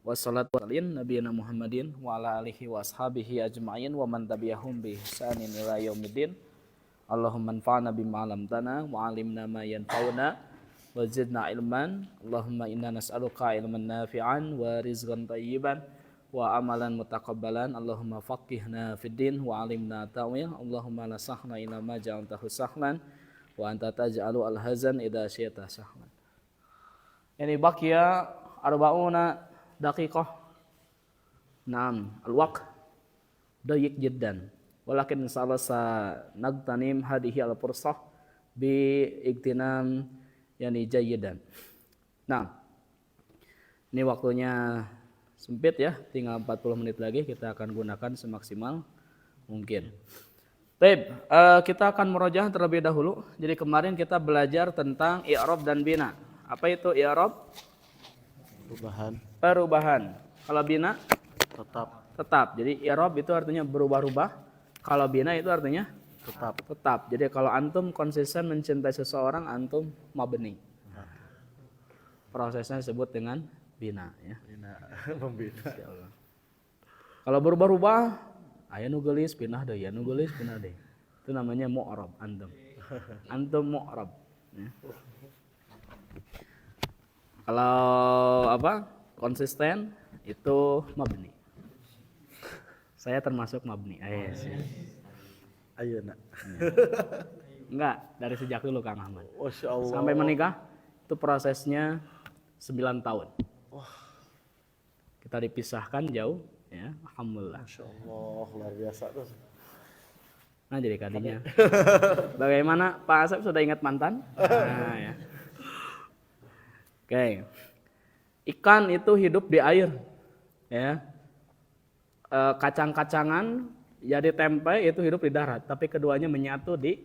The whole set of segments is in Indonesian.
wassalatu wassalamu nabiyana Muhammadin wa ala alihi wa ashabihi ajma'in wa man tabi'ahum bi ihsanin ila yaumiddin. Allahumma anfa'na bima 'allamtana wa 'allimna ma yanfa'una wa zidna ilman. Allahumma inna nas'aluka ilman nafi'an wa rizqan thayyiban wa amalan mutaqabbalan. Allahumma faqihna fid din wa 'allimna ta'wil. Allahumma la sahla illa ma ja'altahu sahlan wa anta taj'alu al-hazan idza syi'ta sahlan. Yani baqiya arba'una daqiqah. Naam, al-waqt dayiq jiddan. Walakin insyaallah sanagtanim hadhihi al-fursah bi iktinam yani jayyidan. Nah, ini waktunya sempit ya, tinggal 40 menit lagi kita akan gunakan semaksimal mungkin. Baik, kita akan murojaah terlebih dahulu. Jadi kemarin kita belajar tentang i'rab dan bina. Apa itu i'rab? Perubahan. Kalau bina? Tetap. Jadi i'rab itu artinya berubah-ubah. Kalau bina itu artinya? Tetap. Jadi kalau antum konsisten mencintai seseorang, antum mabni. Prosesnya disebut dengan bina. Ya. Membina. Kalau berubah-ubah, aya nu geulis pindah deui, aya nu geulis pindah deui. Itu namanya mu'rab antum. Antum mu'rab. Ya. Kalau konsisten itu mabni. Saya termasuk mabni. Ayeuna. Enggak, dari sejak dulu Kang Ahmad. Masya Allah. Sampai menikah itu prosesnya 9 tahun. Wah. Kita dipisahkan jauh ya, alhamdulillah. Masya Allah, luar biasa tuh. Nah jadi kadinya. Bagaimana Pak Asep sudah ingat mantan? Nah, ya. Oke. Ikan itu hidup di air. Ya. Kacang-kacangan jadi tempe itu hidup di darat, tapi keduanya menyatu di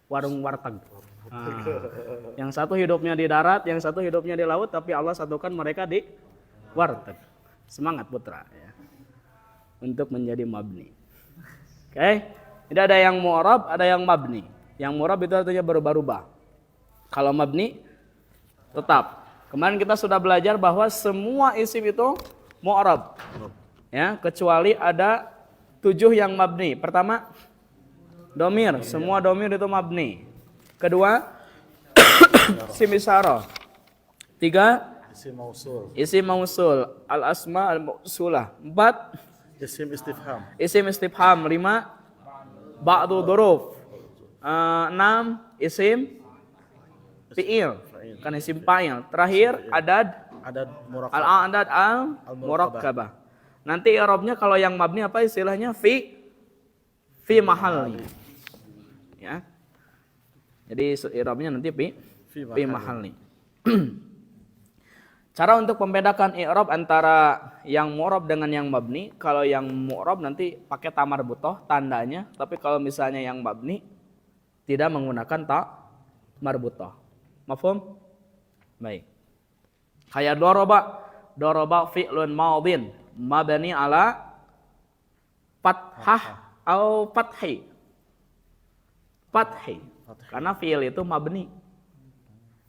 warung warteg. Nah, yang satu hidupnya di darat, yang satu hidupnya di laut, tapi Allah satukan mereka di warteg. Semangat putra ya. Untuk menjadi mabni. Oke. Tidak ada yang mu'rab, ada yang mabni. Yang mu'rab itu artinya berubah-ubah. Kalau mabni tetap. Kemarin kita sudah belajar bahwa semua isim itu mu'rab. Ya, kecuali ada 7 yang mabni. Pertama, domir. Semua domir itu mabni. Kedua, isim isyarah. 3, isim mausul. Al-asma al-mausulah. 4, isim istifham. 5, ba'du dhuruf. 6, isim fi'il. Kan isim fa'il. Terakhir adad al-adad al-murakkabah. Nanti i'rabnya kalau yang mabni apa istilahnya? Fi mahalli. Ya. Jadi i'rabnya nanti fi mahalli. Cara untuk membedakan i'rab antara yang mu'rab dengan yang mabni, kalau yang mu'rab nanti pakai ta marbuthah tandanya, tapi kalau misalnya yang mabni tidak menggunakan ta marbuthah. Mafhum? Baik. Kayak daraba fi'lun madhin mabni ala fathah atau fathi. Karena fi'il itu mabni.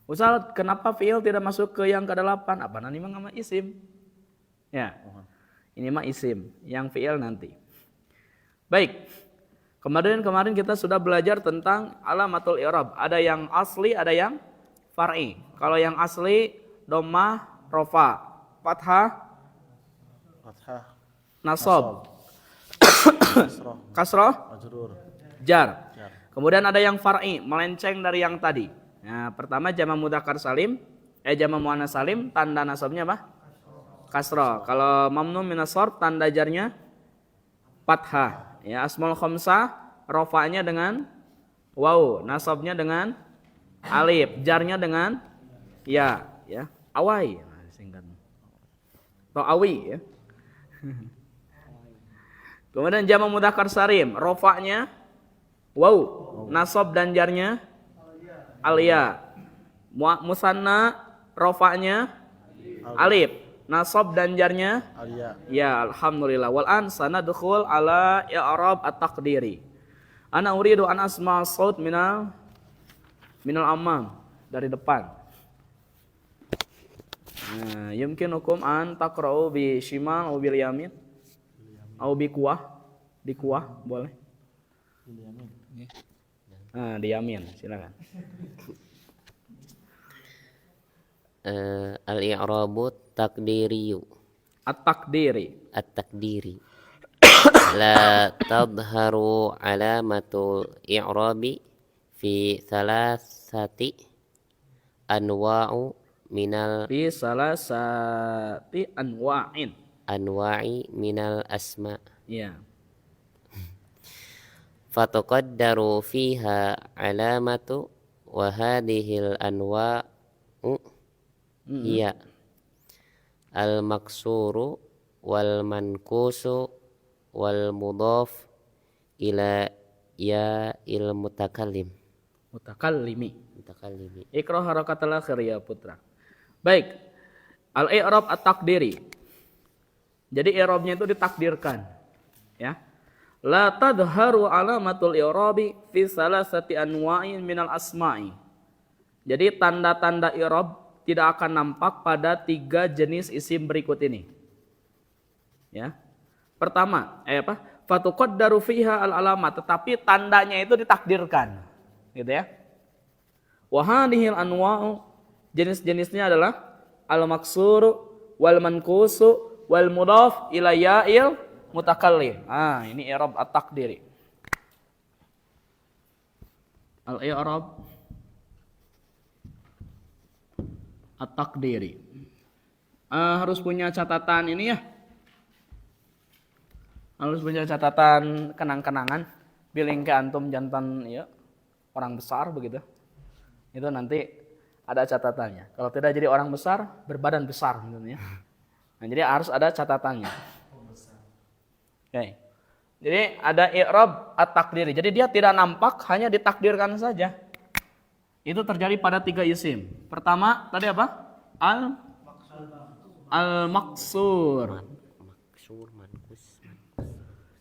Ustaz, kenapa fi'il tidak masuk ke yang ke-8? Apa nanti mah isim? Ya. Ini mah isim, yang fi'il nanti. Baik. Kemarin kita sudah belajar tentang alamatul i'rab. Ada yang asli, ada yang far'i. Kalau yang asli dhammah, rafa, fathah, nasab, kasrah, jar. Kemudian ada yang far'i, melenceng dari yang tadi. Nah, pertama jamak mudzakkar salim, jamak muannats salim, tanda nasabnya apa? Kasrah. Kalau mamnu minas sarf, tanda jarnya fathah. Ya, asmaul khamsah, rafa'nya dengan waw, nasabnya dengan alif, jarnya dengan ya. Awai singkat. Atau awi ya. Kemudian jamak mudzakkar salim, rafa'nya waw, nasab dan jarnya alya. Musanna rafa'nya alif, nasab dan jarnya alya. Ya, alhamdulillah. Wal an sanadkhul ala i'rab at-taqdiri. Ana uridu an asma' saut minal amam, dari depan. Nah, yumkinukum an taqra'u bi shimal aw bil yamin aw bi kuwah. Di kuwah boleh. Nah, di yamin, silakan. Al-i'rabu takdiriyu At-takdiri. at-takdiri la tadharu alamatul i'rabi fi thalathati anwa'u minal Fi salasati anwa'in. anwa'i minal asma Ya. fatuqaddaru fiha alamatu wa hadhil anwa'u hiya al-maksuru wal mankusu wal mudhaf ila ya il mutakallimi. Iqra harakatul akhir ya putra. Baik. Al-i'rab at-takdiri. Jadi i'rabnya itu ditakdirkan. Ya. La tadharu alamatul i'rabi fi salasati anwa'in minal asma'i. Jadi tanda-tanda i'rab tidak akan nampak pada 3 jenis isim berikut ini. Ya. Pertama, fatuqaddaru fiha al-alamat, tetapi tandanya itu ditakdirkan. Gitu ya. Wa hadhil anwa'u, jenis-jenisnya adalah al-maksuru wal mankusu wal mudhaf ila ya'il mutakallim. Ini i'rab at-takdiri. Al-i'rab at-takdiri. Harus punya catatan ini ya. Harus punya catatan kenang-kenangan. Biling ke antum jantan ya, orang besar begitu. Itu nanti ada catatannya. Kalau tidak jadi orang besar, berbadan besar gitu ya. Nah, jadi harus ada catatannya. Oke. Jadi ada i'rab at-takdiri. Jadi dia tidak nampak, hanya ditakdirkan saja. Itu terjadi pada 3 isim. Pertama tadi apa? Al-maksur.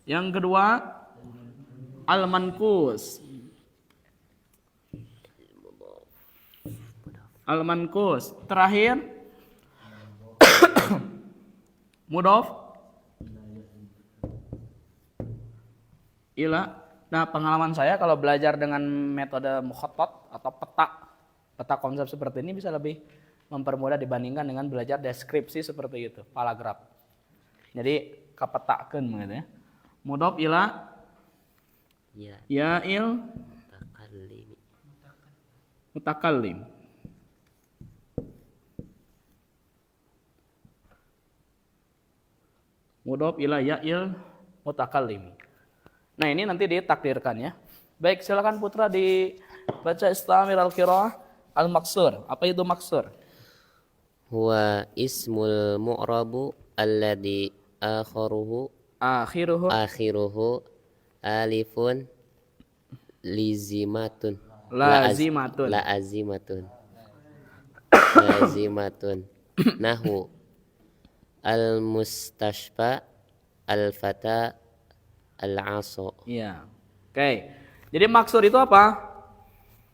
Yang kedua al-mankus. Al-mankus. Terakhir mudhaf ila. Nah, pengalaman saya kalau belajar dengan metode mukhatat atau peta konsep seperti ini bisa lebih mempermudah dibandingkan dengan belajar deskripsi seperti itu, paragraf. Jadi kapetakeun gitu ya. Mudhaf ila ya'il mutakallim. Mudhaf ila ya'il mutakallim. Nah, ini nanti ditakdirkan ya. Baik, silakan putra dibaca istamir al-qiraah al-maksur. Apa itu maksur? Huwa ismul mu'rabu alladhi akhiruhu alifun lazimatun nahu al-mustashfa al-fata al-aso. Iya. Oke. Jadi maksud itu apa?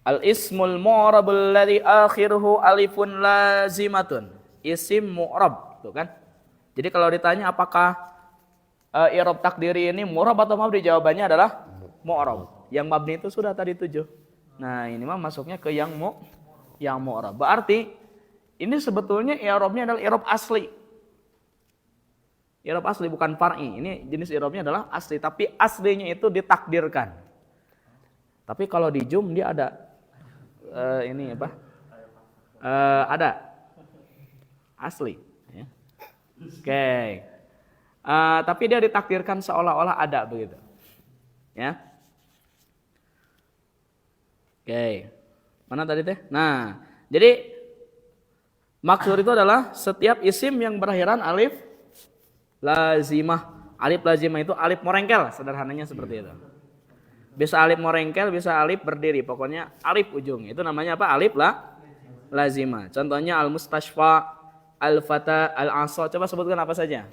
Al-ismul mu'rabul ladzi akhiruhu alifun lazimatun. Isim mu'rab, tuh kan? Jadi kalau ditanya apakah i'rab takdiri ini mu'rab atau mabni, jawabannya adalah mu'rab. Yang mabni itu sudah tadi 7. Nah, ini mah masuknya ke yang mu'rab. Berarti ini sebetulnya i'rabnya adalah i'rab asli. I'rab asli bukan far'i. Ini jenis i'rabnya adalah asli, tapi aslinya itu ditakdirkan. Tapi kalau di jum dia ada ini apa? Ada asli. Ya. Oke. Tapi dia ditakdirkan seolah-olah ada begitu. Ya. Oke. Mana tadi teh? Nah, jadi maksud itu adalah setiap isim yang berakhiran alif lazimah. Alif lazimah itu alif morengkel, sederhananya seperti itu. Bisa alif morengkel, bisa alif berdiri, pokoknya alif ujung. Itu namanya apa? Alif lazimah. Contohnya al-mustashfa, al-fata, al-asa. Coba sebutkan apa saja?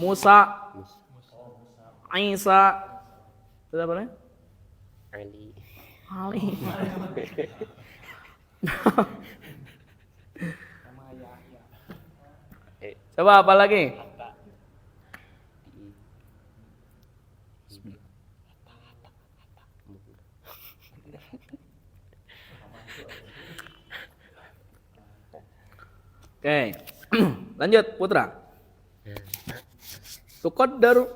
Musa, Isa, itu apa namanya? Ali. Coba apa lagi? Oke. Lanjut Putra. Tuqaddaru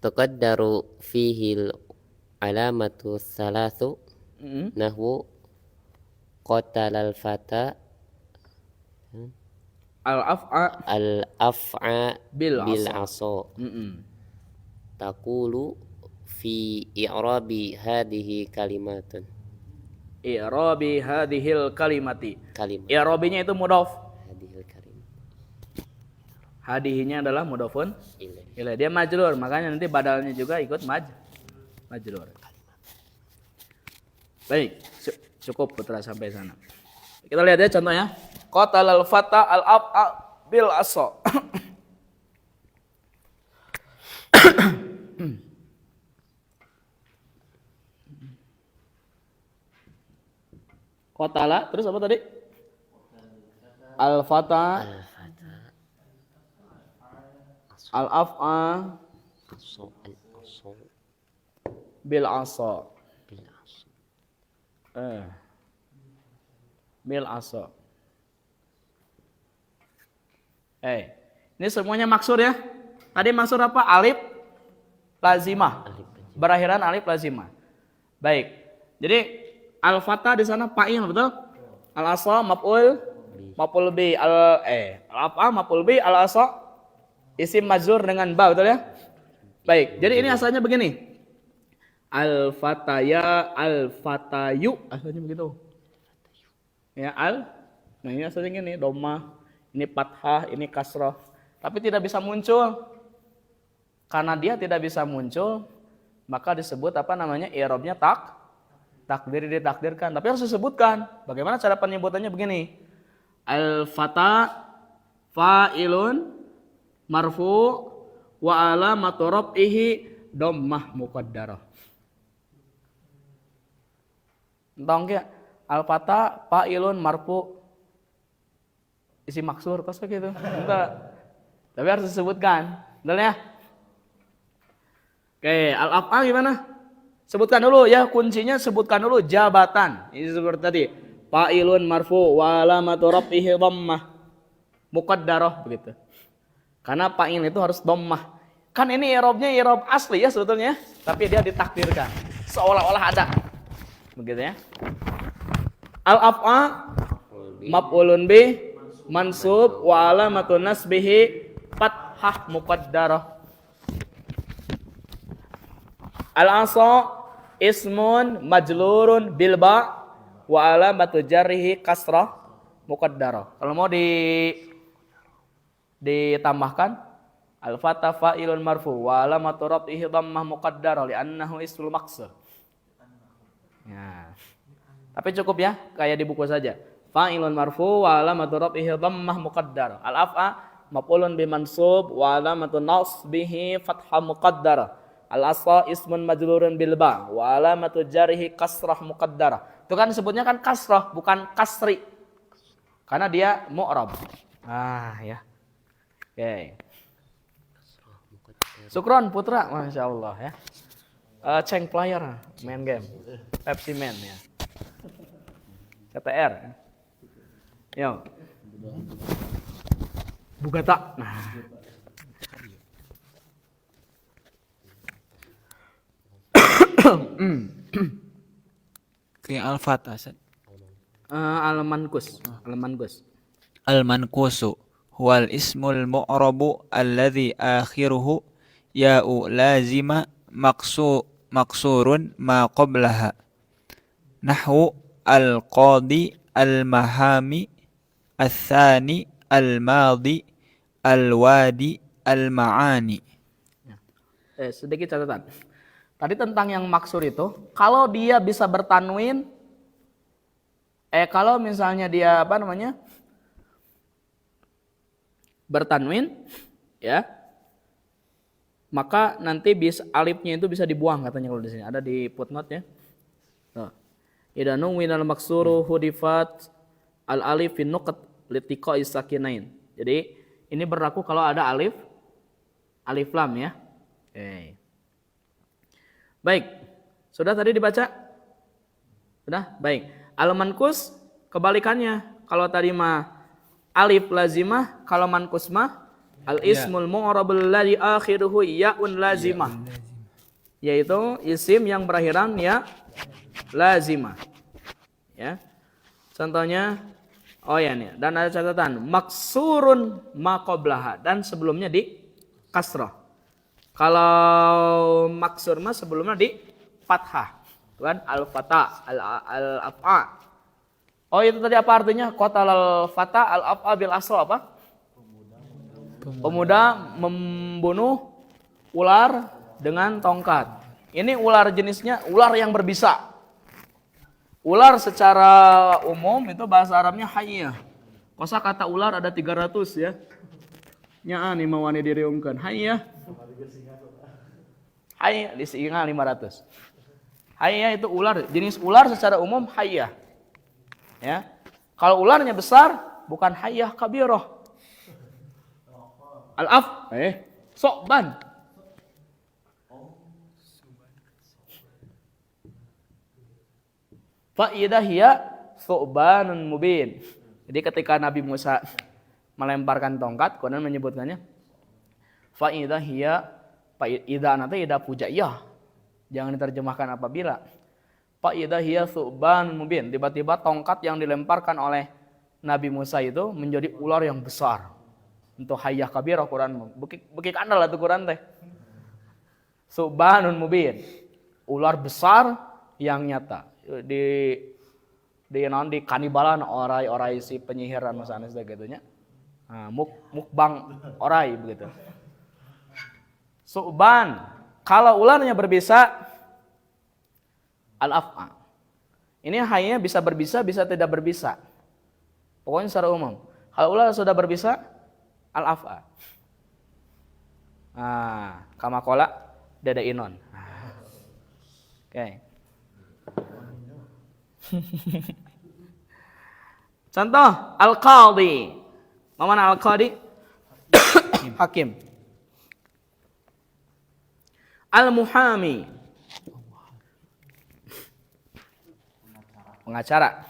Tuqaddaru fihil alamatu thalathu nahwu qatalal fata al-af'a al-af'a bil bil asa. asa. Taqulu fi i'rabi hadhihi kalimatun. I'rabi hadhil kalimati. Kalimat I'rabinya itu mudhaf. hadhil kalimat. Hadihinya adalah mudhafun Ilaih. ilaih. Dia majrur, makanya nanti badalnya juga ikut majrur. Baik, cukup Putra sampai sana. Kita lihat ya contohnya. Qatalal fata al-af'a bil asa. Qatala, terus apa tadi? Al-fata al-af'a Aso al-aso bil asa. bil aso. Bil asa. Ini semuanya maksur ya. Tadi maksur apa? Alif lazimah. Berakhiran alif lazimah. Baik. Jadi al-fata di sana fa'il, betul? Al-asa maf'ul bi al-afa maf'ul bi al-asa isim majrur dengan ba, betul ya? Baik. Jadi ini asalnya begini. Al-fataya al-fatayu asalnya begitu. Ya nah ini asalnya gini, dhammah, ini fathah, ini kasrah. Tapi tidak bisa muncul. Karena dia tidak bisa muncul, maka disebut apa namanya? I'rabnya takdir, ditakdirkan. Tapi harus disebutkan. Bagaimana cara penyebutannya begini? Al-fata fa'ilun marfu wa alamatu raf'ihi dhammah muqaddarah. Entong ya? Al-fata fa'ilun marfu isi maksur pas gitu. Enggak. Tapi harus disebutkan. Betul ya? Oke, al-af'a gimana? Sebutkan dulu ya, kuncinya sebutkan dulu jabatan. Ini seperti tadi. Fa'ilun marfu wa alamatu raf'ihi dhammah muqaddarah begitu. Karena fa'il itu harus dhammah. Kan ini i'rabnya i'rab asli ya sebetulnya, tapi dia ditakdirkan seolah-olah ada. Begitu ya. Al-af'a maf'ulun bi mansub wa alamatu nasbihi fathah muqaddarah. Al-asa ismun majlurun bil ba wa alamatu jarrihi kasrah muqaddarah. Kalau mau ditambahkan al-fata fa'ilun marfu wa alamatu raf'ihi dhammah muqaddarah li'annahu ismul maqsur. Ya. Tapi cukup ya, kayak di buku saja. Fa'ilun marfu wa alamatu raf'ihi dhammah muqaddarah. Al-af'a maf'ulun bi mansub wa alamatu nasbihi fathah muqaddarah. Al-asa ismun majrurun bil ba wa alamatu jarhi kasrah muqaddarah. Itu kan disebutnya kan kasrah bukan kasri. Karena dia mu'rab. Ya. Oke. Sukron Putra, Masya Allah ya. Ceng player main game. Pepsi Man ya. CTR. Yo. Bugata. Nah. Kayak al-fata. Al-mankus. Al-mankusu huwal ismul mu'rabu alladhi akhiruhu ya'u lazima maksurun ma qablaha. Nahwu al-qadi al-mahami al-thani al-madi al-wadi al-ma'ani. Sedikit catatan. Tadi tentang yang maksur itu, kalau dia bisa bertanwin, kalau misalnya dia bertanwin, ya, maka nanti alifnya itu bisa dibuang katanya kalau di sini. Ada di footnote ya. Idza nuwinal maksuru hudifat al alif fin nuqat litiqa'is sakinain. Jadi Ini berlaku kalau ada alif lam ya. Oke. Baik. Sudah tadi dibaca? Sudah? Baik. Al-mankus kebalikannya. Kalau tadi mah alif lazimah, kalau mankus mah al-ismul mu'rabul ladzi akhiruhu ya'un lazimah. Yaitu isim yang berakhiran ya lazimah. Ya. Contohnya nih, dan ada catatan maksurun ma qablaha, dan sebelumnya di kasrah. Kalau maksur mah sebelumnya di fathah. Kan al-fata, al-af'a. Oh, itu tadi apa artinya? Qatal al-fata al-af'a bil asra apa? Pemuda membunuh ular dengan tongkat. Ini ular jenisnya ular yang berbisa. Ular secara umum itu bahasa Arabnya hayyah. Kosakata ular ada 300 ya. Nya nih mawani diriungkeun. Hayyah. Hayyah di singa 500. Hayyah itu ular, jenis ular secara umum hayyah. Ya. Kalau ularnya besar bukan hayyah kabirah. Al-af sokban. Fa'idah hiya thu'banun mubin. Jadi ketika Nabi Musa melemparkan tongkat, Quran menyebutkannya fa'idah hiya, fa'idah nanti ida pujaiyah. Jangan diterjemahkan apabila. Fa'idah hiya thu'banun mubin. Tiba-tiba tongkat yang dilemparkan oleh Nabi Musa itu menjadi ular yang besar. Untuk hayyah kabirah Quran. Beki kandal itu Quran teh. Thu'banun mubin. Ular besar yang nyata. Di kanibalan orai si penyihiran Mas Anis gitunya. Nah, mukbang orai begitu. Su'ban, kalau ularnya berbisa al-af'a. Ini hanya bisa berbisa, bisa tidak berbisa. Pokoknya secara umum. Kalau ular sudah berbisa al-af'a. Nah, kama qala dada inon. Oke. Contoh al-qadhi. Mana al-qadhi? Hakim. Al-muhami. Pengacara.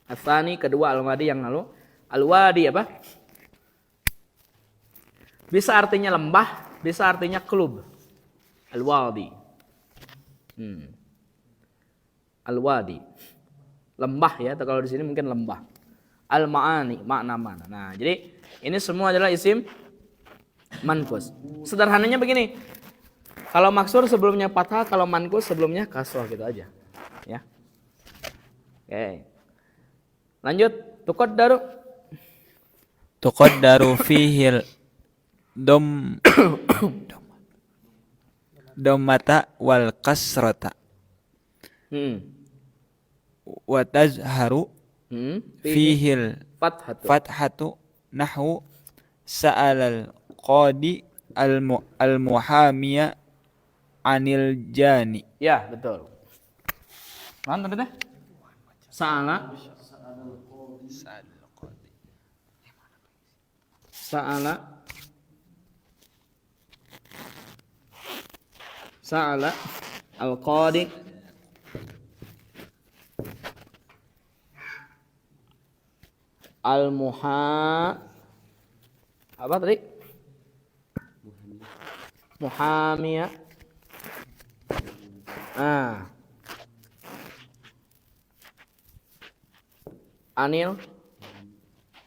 Asani kedua al-wadi yang lalu. Al-wadi apa? Bisa artinya lembah, bisa artinya klub. Al-wadi. Al-wadi. Lembah ya, atau kalau di sini mungkin lembah. Al-ma'ani, makna-makna. Nah, jadi ini semua adalah isim mankus. Sederhananya begini. Kalau maksur sebelumnya fathah, kalau mankus sebelumnya kasrah gitu aja. Ya. Oke. Lanjut, Tuqaddaru fihil dommata wal kasrata. Wa tazharu fihil fathatu nahwu sa'alal qadi al-muhamiya anil jani. Ya, betul. Mana tadi teh? Sa'ala al-qadi apa tadi? Muhamiyah. Anil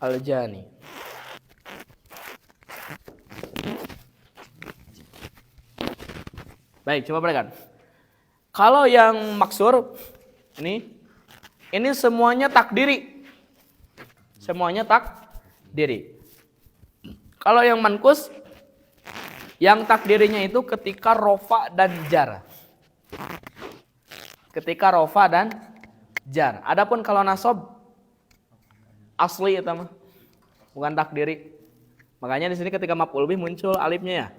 al-jani. Baik, coba perhatikan. Kalau yang maksur ini semuanya takdiri. Semuanya takdiri. Kalau yang mankus, yang takdirinya itu ketika rofa dan jar. Ketika rofa dan jar. Adapun kalau nasab asli itu mah bukan takdiri. Makanya di sini ketika maf'ul bih muncul alifnya ya.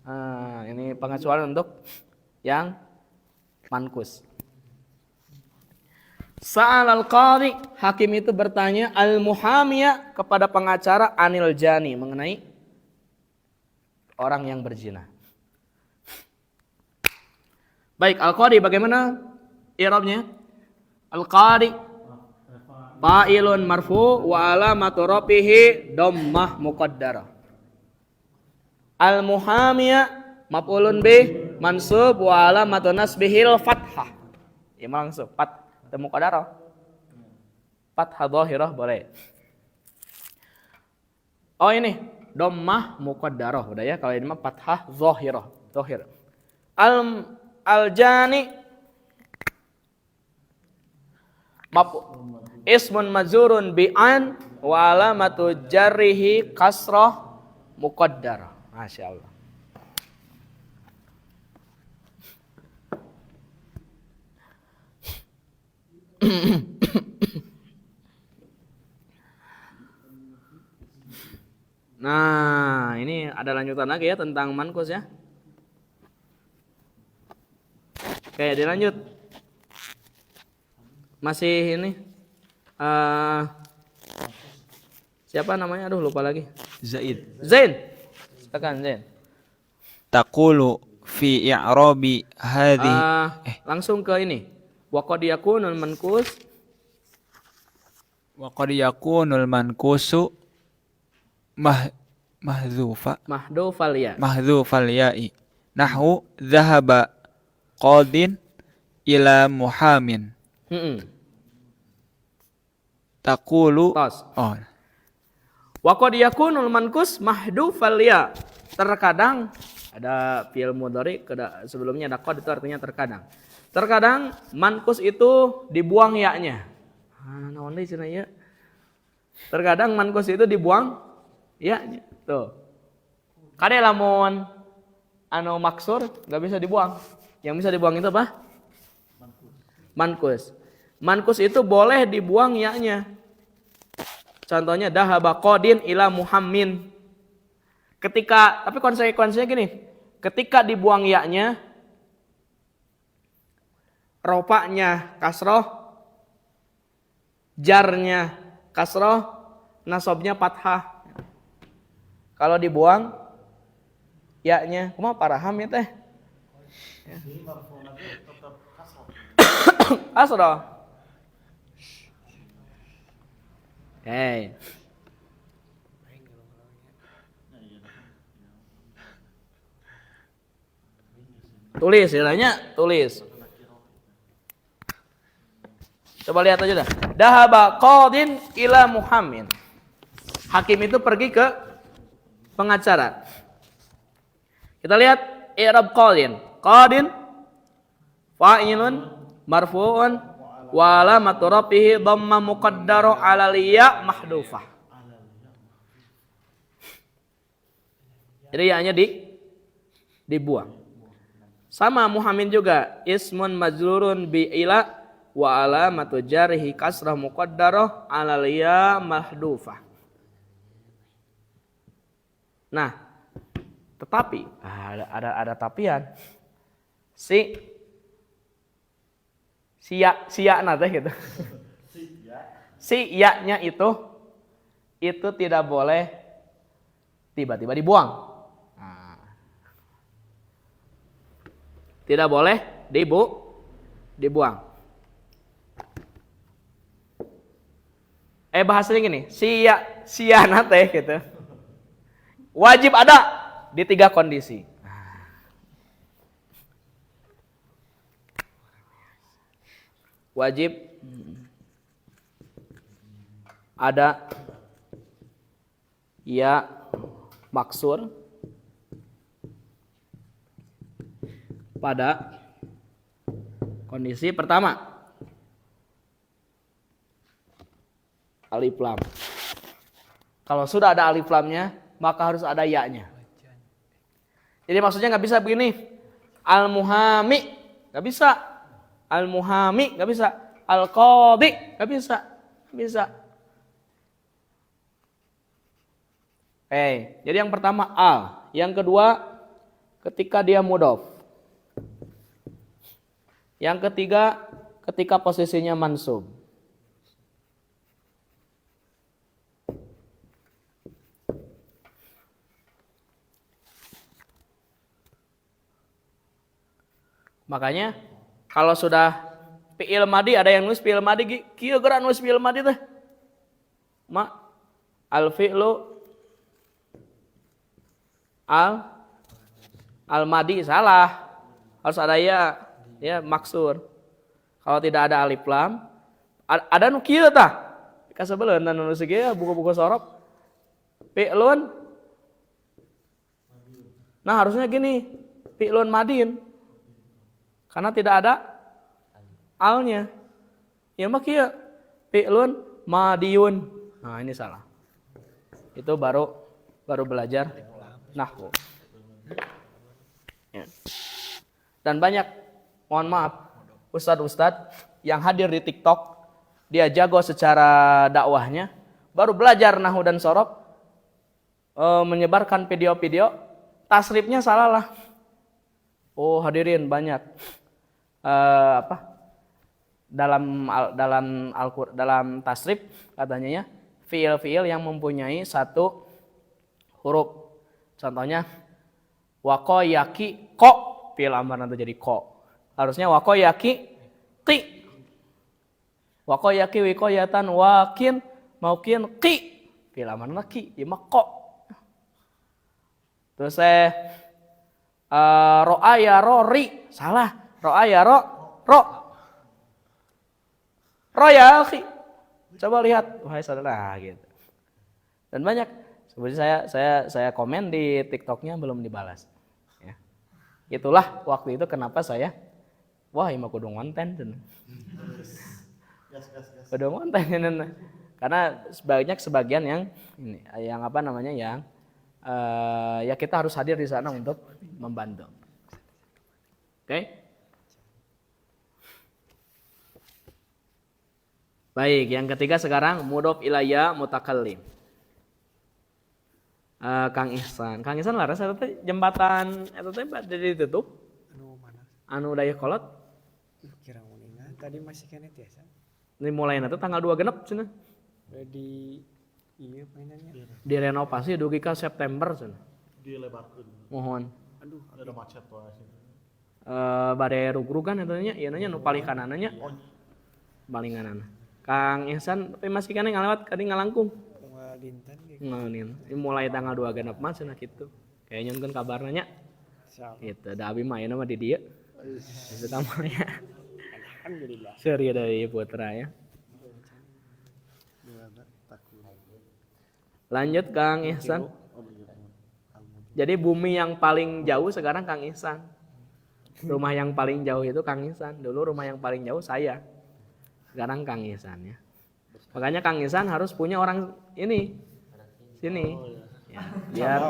Nah, ini pengecualian untuk yang mankus. Sa'al al-qadhi, hakim itu bertanya al-muhamiya kepada pengacara anil jani, mengenai orang yang berzina. Baik, al-qadhi bagaimana i'rabnya? Al-qadhi fa'ilun marfu wa alamatu rafihi dhammah muqaddarah. Al-muhamiya maf'ulun bih mansub wa alamatu nasbihil fathah. Ya langsung fathah muqaddarah. Fathah dhahirah boleh. Oh ini dhammah muqaddarah udah ya, kalau ini mah fathah dhahirah, dhahir. Al-jani ismun majrurun bi an wa alamatu jarrihi kasrah muqaddarah. Masyaallah. Nah, ini ada lanjutan lagi ya tentang mankus ya. Oke, dilanjut. Masih ini siapa namanya? Aduh, lupa lagi. Zaid. Zain. Silakan Zain. Taqulu fi i'rabi hadhihi Langsung ke ini. Wa qad yakunul mankus wa qad yakunul mankusu mahdhufal ya. mahdhufal ya'i nahwu dhahaba qadin ila muhamin. Taqulu oh. Wa qad yakunul mankus mahdhufal ya. Terkadang ada fi'il mudhari sebelumnya ada qad, itu artinya terkadang. Terkadang mankus itu dibuang ya-nya. Naon deui cenah ya? Terkadang mankus itu dibuang ya-nya. Tuh. Kade lamun anu maksur enggak bisa dibuang. Yang bisa dibuang itu apa? Mankus. Mankus itu boleh dibuang ya-nya. Contohnya dahaba qadin ila muhammin. Tapi konsekuensinya gini. Ketika dibuang ya-nya, rofa'nya kasroh, jarnya kasroh, nasobnya fathah. Kalau dibuang ya-nya, kumaha paraham ya teh? Kasroh. Hey. Tulis istilahnya, tulis. Coba lihat aja dah. Dahaba qadin ila muhammin. Hakim itu pergi ke pengacara. Kita lihat i'rab qadin. Qadin fa'ilun marfu'un wa alamatu rafihi dhamma muqaddaru 'ala ya mahdhufah. Jadi ya-nya dibuang. Sama muhammin juga ismun majrurun bi ila wa alamatu jarhi kasrah muqaddarah 'alal ya mahdhufah. Nah, tetapi ada tapian. Si ya teh gitu. Si ya-nya itu tidak boleh tiba-tiba dibuang. Tidak boleh dibuang. Bahasanya gini, siana teh gitu. Wajib ada di 3 kondisi. Wajib ada ya maksur pada kondisi pertama, alif lam. Kalau sudah ada alif lamnya, maka harus ada ya-nya. Jadi maksudnya nggak bisa begini, al-muhami nggak bisa, al-muhami nggak bisa, al-qadhi nggak bisa, bisa. Jadi yang pertama al, yang kedua ketika dia mudhof. Yang ketiga ketika posisinya mansub. Makanya kalau sudah fi'il madi, ada yang nulis fi'il madi kieu geura nulis fi'il madi teh. Al fi'lu al madi salah. Harus ada ya maksur. Kalau tidak ada alif lam, ada nu kieu tah. Kasebeuleun nu nulis ge buku-buku sorof. Fi'lun. Nah, harusnya gini, fi'lun madin. Karena tidak ada alnya. Ya mah kieu fi'lun madiyun. Nah, ini salah. Itu baru belajar nahwu. Ya. Dan banyak, mohon maaf, ustadz-ustadz yang hadir di TikTok, dia jago secara dakwahnya, baru belajar nahwu dan sorof, menyebarkan video-video, tasrifnya salah lah. Oh hadirin banyak. Dalam tasrif katanya ya, fiil-fiil yang mempunyai satu huruf. Contohnya wakoyaki ko, fiil amar nanti jadi ko. Harusnya wakoyaki ki. Wakoyaki wikoyatan wakin maukin ki. Fiil amar nanti ki, ya mah ko. Terus ro'a ya ri, salah. Ro'a ya ro. Ro ya akhi. Coba lihat, wahai saudara gitu. Dan banyak. Sebenarnya saya komen di TikToknya belum dibalas. Ya. Itulah waktu itu kenapa saya, wah ini kudu ngonten. Kudu ngonten. Karena sebagian yang ini, yang apa namanya yang ya kita harus hadir di sana untuk membantu. Oke? Baik, yang ketiga sekarang mudhof ilayya mutakallim. Kang Ihsan laras eta teh jembatan eta teh bade ditutup. Anu mana? Anu daya kolot. Kira uningan tadi masih kene tiasa. Ini mulainya tuh tanggal 2 genep cenah. Di iya mainannya. Direnovasi dugi ka September cenah. Dilebarkeun. Mohon. Aduh, Ada macet wae sih. Bade rug-rugan eta nya, ieu nya nu paling kanannya. Palinganan. Kang Ihsan tapi masih kene ngalewat kadi ngalangkung. Unggal dinten ge. Ini mulai tanggal 2 genep mah cenah kitu. Kayaknya kan kabarna nya. Insyaallah. Gitu, da abi main mah di dieu. Itu tamanya. Alhamdulillah. Seri dari putra ya. Lanjut Kang Ihsan. Jadi bumi yang paling jauh sekarang Kang Ihsan. Rumah yang paling jauh itu Kang Ihsan. Dulu rumah yang paling jauh saya. Sekarang Kang Ihsan ya. Makanya Kang Ihsan harus punya orang ini. Sini. Ya, biar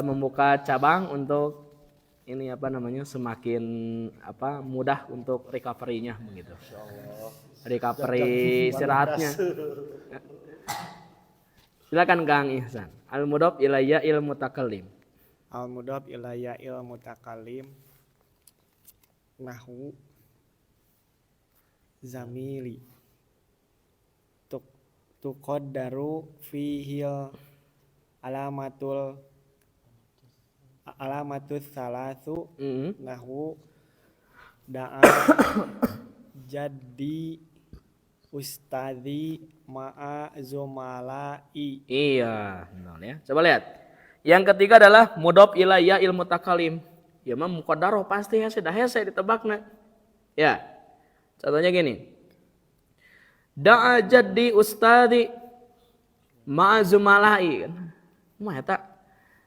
membuka cabang untuk ini apa namanya semakin apa mudah untuk recovery-nya begitu. Recovery istirahatnya. Silakan Kang Ihsan. Al-mudhof ilayya il mutakallim. Al-mudhof ilayya il mutakallim nahwu zamili tuqaddaru fihil alamatus salasu nahwu da'a jadi ustadzi ma'a zumalai. Iya, benar ya. Coba lihat. Yang ketiga adalah mudhof ilayya il mutakallim. Ya mah muqaddarah pasti ya sudah hese ditebakna. Ya. Contohnya gini. Da'a jaddi ustadzi ma'a zumalai. Mah eta.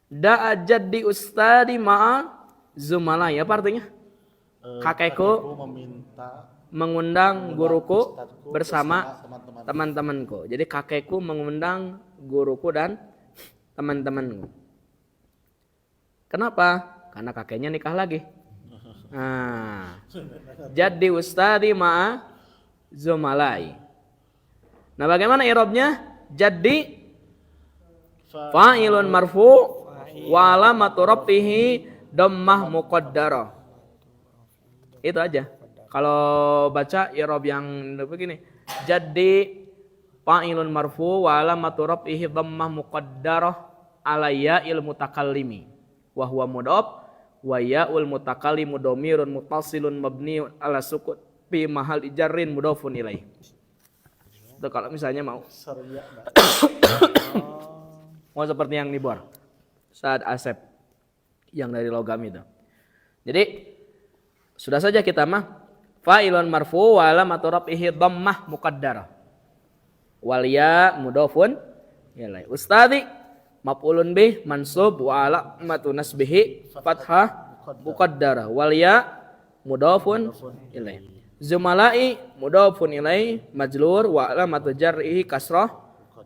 Da'a jaddi ustadzi ma'a zumalai. Apa artinya? Kakekku mengundang guruku bersama teman-temanku. Jadi kakekku mengundang guruku dan teman-temanku. Kenapa? Karena kakeknya nikah lagi. Nah, jadi ustadi ma'a zumalai. Nah, bagaimana i'rabnya? Jadi fa'ilun marfu wa alamatu rafihi dhammah muqaddarah. Itu aja. Kalau baca i'rab yang begini, jadi fa'ilun marfu wa alamatu rafihi dhammah muqaddarah alayya il mutakallimi wa huwa mudhof wa ya'ul mutakallimu dhamirun muttasilun mabni ala sukun fi mahal ijarrin mudhafun ilaih. Itu kalau misalnya mau mau seperti yang dibuat saat Asep yang dari logam itu. Jadi sudah saja kita mah fa'ilun marfu wa alamatu raf'ihi dhammah muqaddarah wal ya mudhafun ilaih. Ustadi maf'ulun bih mansub wa alamatu nasbihi fathah muqaddarah wal ya mudhafun ilaih. Zumalai mudhafun ilaih majlur wa alamatu jar'ihi kasrah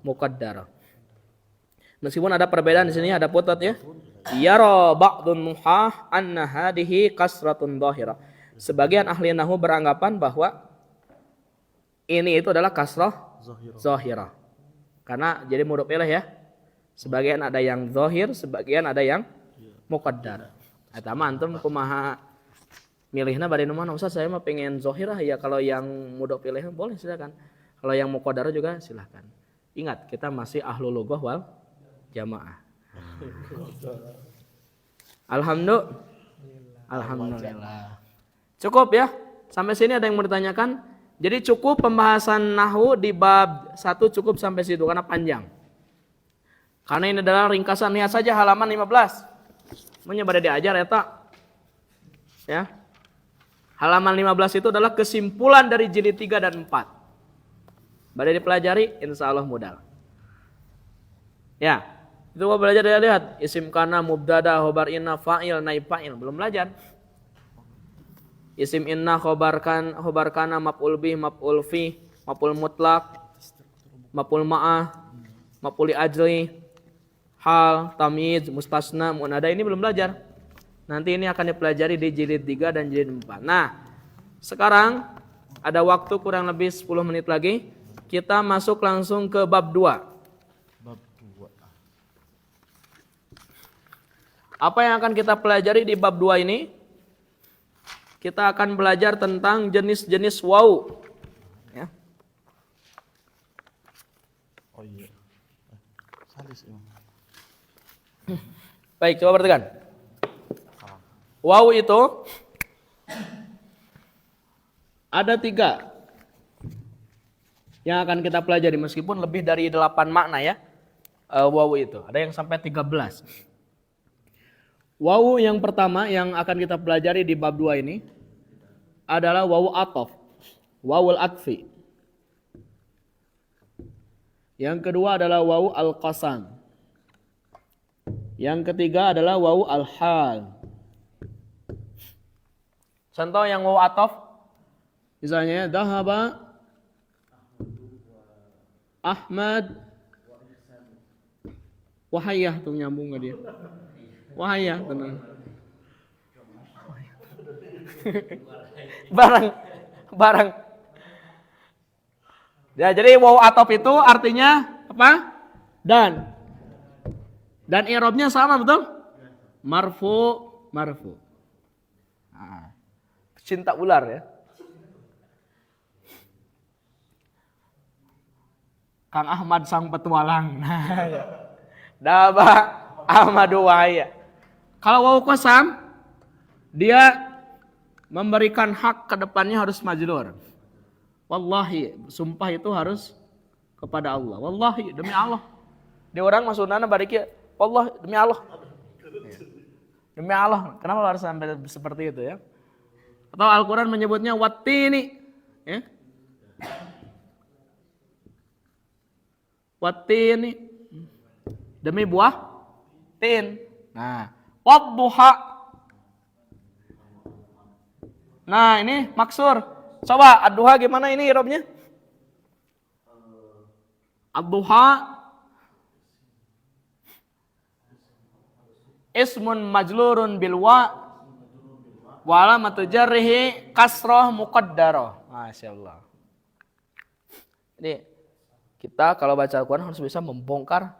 muqaddarah. Meskipun ada perbedaan di sini, ada footnote ya. Yara ba'dun muhah anna hadhihi kasratun dhahirah. Sebagian ahli nahwu beranggapan bahwa ini itu adalah kasrah zahirah. Karena jadi mudhof ilaih ya. Sebagian ada yang zahir, sebagian ada yang muqaddar. Eta mah antum kumaha milihna bari nu mana Ustaz, saya mah pengen zahirah ya, kalau yang mudhof ilaih boleh silakan. Kalau yang muqaddar juga silakan. Ingat, kita masih ahlul lughah wal jamaah. Alhamdulillah. Cukup ya. Sampai sini ada yang mau ditanyakan? Jadi cukup pembahasan nahwu di bab 1 cukup sampai situ karena panjang. Karena ini adalah ringkasan, lihat saja halaman 15. Pada diajar eta. Ya. Halaman 15 itu adalah kesimpulan dari jilid 3 dan 4. Pada dipelajari insya Allah mudah. Ya, itu gua belajar dari lihat isim kana mubtada khobar inna fa'il naib fa'il belum belajar. Isim inna khobar kana maf'ul bih maf'ul fi maf'ul mutlaq maf'ul ma'ah maf'ul ajli hal tamyiz mustasna munada ini belum belajar. Nanti ini akan dipelajari di jilid 3 dan jilid 4. Nah, sekarang ada waktu kurang lebih 10 menit lagi. Kita masuk langsung ke bab 2. Bab 2. Apa yang akan kita pelajari di bab 2 ini? Kita akan belajar tentang jenis-jenis waw. Ya. Oh iya. Salis Imam. Baik, coba perhatikan. Waw itu ada 3 yang akan kita pelajari, meskipun lebih dari 8 makna ya. Waw itu ada yang sampai 13. Waw yang pertama yang akan kita pelajari di bab 2 ini adalah waw ataf, wawul atfi. Yang kedua adalah waw al-qasam. Yang ketiga adalah waw al-hal. Contoh yang waw ataf, misalnya dhahaba Ahmad wahayah, tuh nyambung gak dia? Wahayah, tenang. barang. Ya, jadi waw ataf itu artinya apa? Dan i'rabnya sama, betul? Marfu. Nah, cinta ular ya. Kang Ahmad sang petualang. Nah, ya. Daba Ahmadu wahaya. Kalau waw qasam, dia memberikan hak ke depannya harus majrur. Wallahi, sumpah itu harus kepada Allah. Wallahi, demi Allah. Di orang maksudna bari kieu, wallahi demi Allah. Demi Allah. Kenapa harus sampai seperti itu ya? Atau Al-Qur'an menyebutnya wattini, ya. Wattini, demi buah tin. Nah, wadduha. Nah, ini maksur. Coba ad-duha gimana ini i'rabnya? Ad-duha ismun majlurun bil wa alamatu jarrihi kasrah muqaddarah. Masyaallah. Jadi kita kalau baca Al-Quran harus bisa membongkar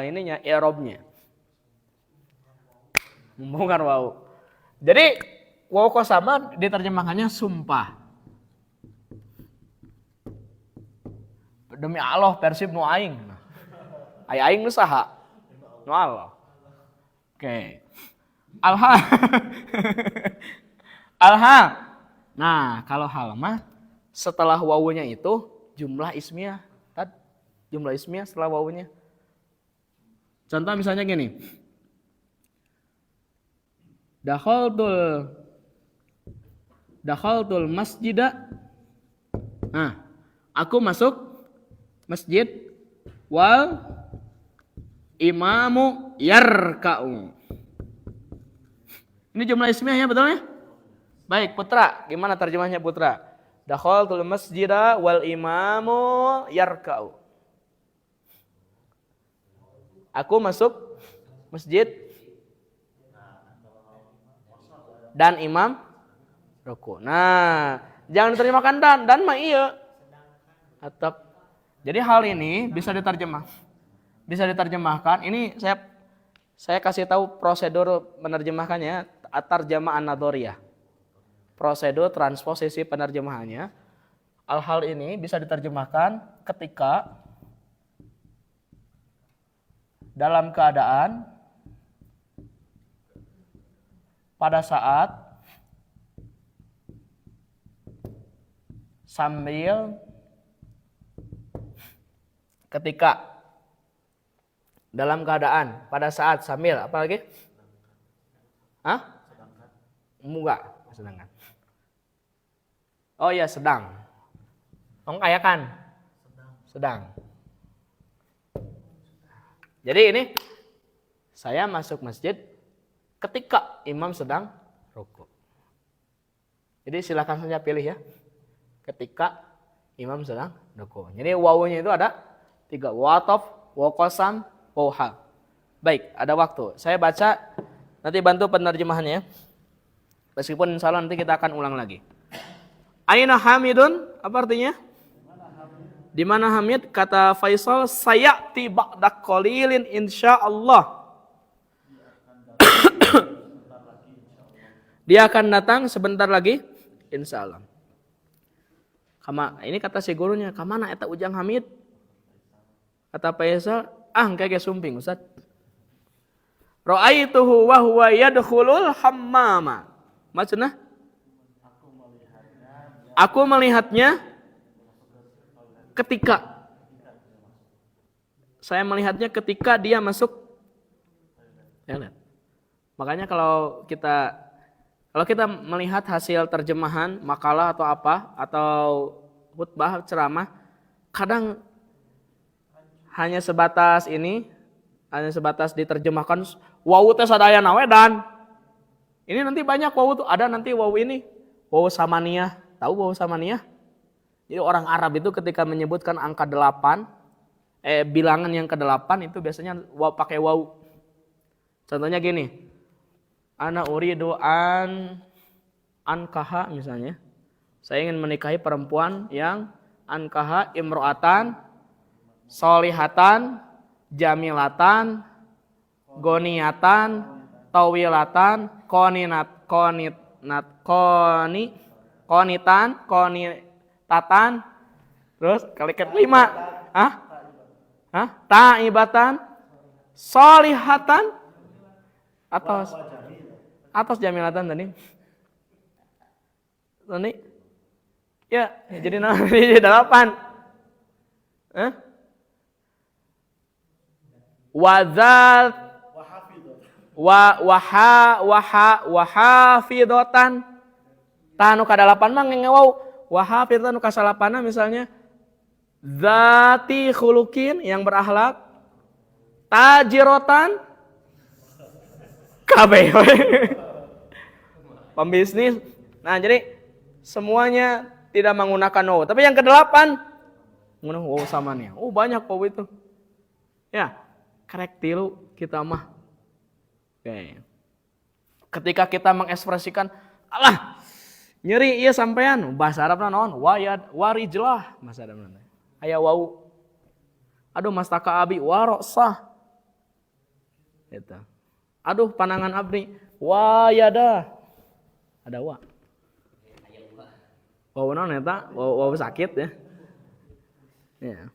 ininya i'rabnya. Membongkar waw. Jadi waw qasama diterjemahkannya sumpah. Demi Allah Persib nu aing. Ai aing nu saha? Nu Allah. Oke. Al-hal. Al-hal. Nah, kalau hal mah setelah wawunya itu jumlah ismiyah. Jumlah ismiyah setelah wawunya. Contoh misalnya gini. Dakhaltul masjida. Nah, aku masuk masjid wal imamu yarka'u. Ini jumlah ismiyahnya betul ya? Baik, Putra. Gimana terjemahnya Putra? Dakhaltul masjida wal imamu yarka'u. Aku masuk masjid dan imam ruku. Nah, jangan diterjemahkan dan mah iya. Atap. Jadi hal ini bisa diterjemahkan. Ini saya kasih tahu prosedur menerjemahkannya, at-tarjamah an-nadhoriyah. Prosedur transposisi penerjemahannya. Hal ini bisa diterjemahkan ketika dalam keadaan pada saat sambil ketika dalam keadaan pada saat sambil apa lagi? Enggak, sedangkan. Oh ya, sedang. Mengkayakan. Sedang. Jadi ini saya masuk masjid ketika imam sedang rukuk. Jadi silakan saja pilih ya. Ketika imam sedang rukuk. Jadi wawunya itu ada 3. Watof, waqasam, wauhal. Baik, ada waktu. Saya baca, nanti bantu penerjemahannya. Meskipun insya Allah nanti kita akan ulang lagi. Aina Hamidun, apa artinya? Di mana Hamid? Kata Faisal, sayati ba'da qalilin insyaallah. Dia akan datang sebentar lagi insyaallah. Ini kata si gurunya, kamana eta ujang Hamid? Kata Faisal, kayak sumping Ustaz. Ra'aituhu wa huwa yadkhulul hammama. Maksudnya? Aku melihatnya ketika dia masuk toilet. Makanya kalau kita melihat hasil terjemahan makalah atau apa atau khutbah ceramah, kadang hanya sebatas diterjemahkan wawu teh sadaya nawe dan ini nanti banyak wawu tuh, ada nanti wawu ini wawu samaniyah. Tahu wawu samaniyah? Jadi orang Arab itu ketika menyebutkan angka 8, bilangan yang ke-8 itu biasanya pakai wawu. Contohnya gini. Ana uridu ankaha misalnya. Saya ingin menikahi perempuan yang ankaha imro'atan solihatan jamilatan goniatan tawilatan konitatan terus kali ke-5 taibatan solihatan atas jamilatan tadi ya jadi nanti 8 wazat wahafidotan tanu ka-8 mah ngewau wahafidotan ka 8 misalnya zati khulukin yang berakhlak tajirotan kabeh pembisnis. Nah, jadi semuanya tidak menggunakan wawu. Tapi yang ke-8 menggunakan wawu samanya. Oh, banyak wawu itu. Ya, karek tilu kita mah. Oke. Ketika kita mengekspresikan, alah, nyeri ieu sampean, bahasa Arabna naon? Warijlah, bahasa Arabna. Aya wawu. Aduh, mastaka abi warosah. Eta. Aduh, panangan abdi wayada. Ada wa. Wawu naon eta? Wawu sakit ya. Ya.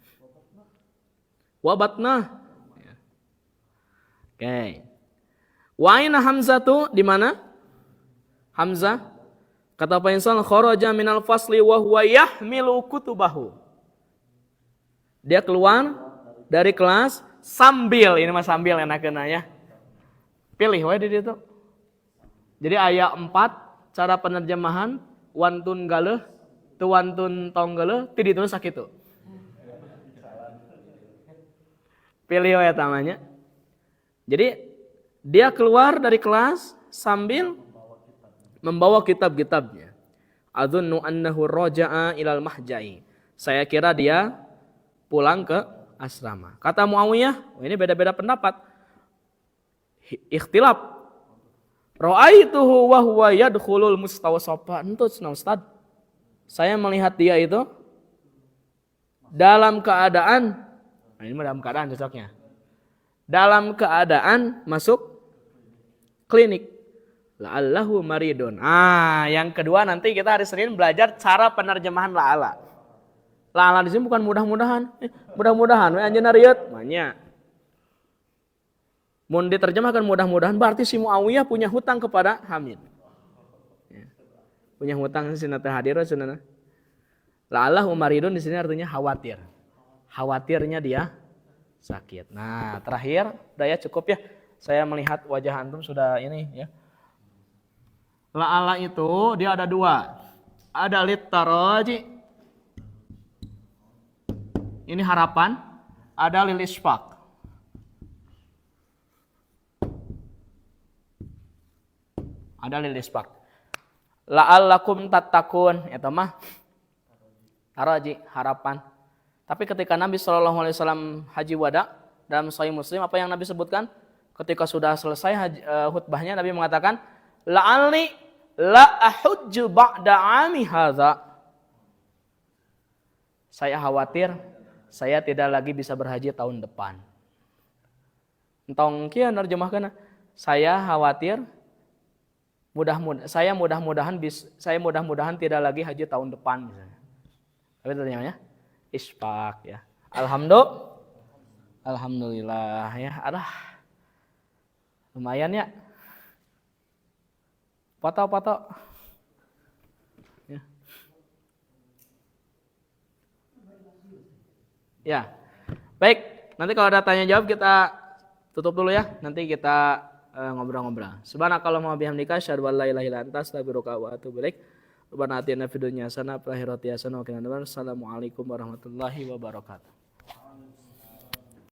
Wabatna. Ya. Oke. Wa aina Hamzah tuh di mana? Hamzah kata Pak Insan kharaja minal fasli wa huwa yahmilu kutubahu. Dia keluar dari kelas sambil, ini mah sambil enakeun ya. Pilih wae di ditu. Jadi ayat 4 cara penerjemahan wantun galeuh teu wantun tong galeuh ti ditu sakitu. Pilih wae tamanya. Jadi dia keluar dari kelas sambil membawa kitab-kitabnya. Adzunnu annahu raja'a ilal mahja'i. Saya kira dia pulang ke asrama. Kata Muawiyah, ini beda-beda pendapat. Ikhtilaf. Ra'aituhu wa huwa yadkhulul mustawsafa. Entut Ustaz. Saya melihat dia itu dalam keadaan, nah ini dalam keadaan cocoknya. Dalam keadaan masuk klinik. La'allahu maridun. Yang kedua nanti kita hari Senin belajar cara penerjemahan la'ala. La'ala di sini bukan mudah-mudahan. Mudah-mudahan we anjeunna rieut manya. Mun diterjemahkan mudah-mudahan berarti si Muawiyah punya hutang kepada Hamid. Ya. Punya hutang sih teh hadir cenah. La'allahu maridun di sini artinya khawatir. Khawatirnya dia sakit. Nah, terakhir udah ya cukup ya. Saya melihat wajah antum sudah ini ya. La'ala itu dia ada dua. Ada litaraji. Ini harapan. Ada lil isfaq. Ada lil isfaq. La'allakum tattaqun, eta mah taraji, harapan. Tapi ketika Nabi SAW haji wada dalam Sahih Muslim, apa yang Nabi sebutkan? Ketika sudah selesai khutbahnya, Nabi mengatakan, la'alli la ahujju ba'da 'ami hadza. Saya khawatir saya tidak lagi bisa berhaji tahun depan. Entong kieu nerjemahkeun, saya khawatir saya mudah-mudahan tidak lagi haji tahun depan misalnya. Tapi terjemahnya isfaq ya. Alhamdulillah ya. Lumayan ya. Foto. Ya. Baik, nanti kalau ada tanya jawab kita tutup dulu ya. Nanti kita ngobrol-ngobrol. Subhanakallahumma wa bihamdika asyhadu an la ilaha illa anta astaghfiruka wa atubu ilaik. Rabbana atina fid dunya hasanah wa fil akhirati hasanah wa qina adzabannar. Assalamualaikum warahmatullahi wabarakatuh.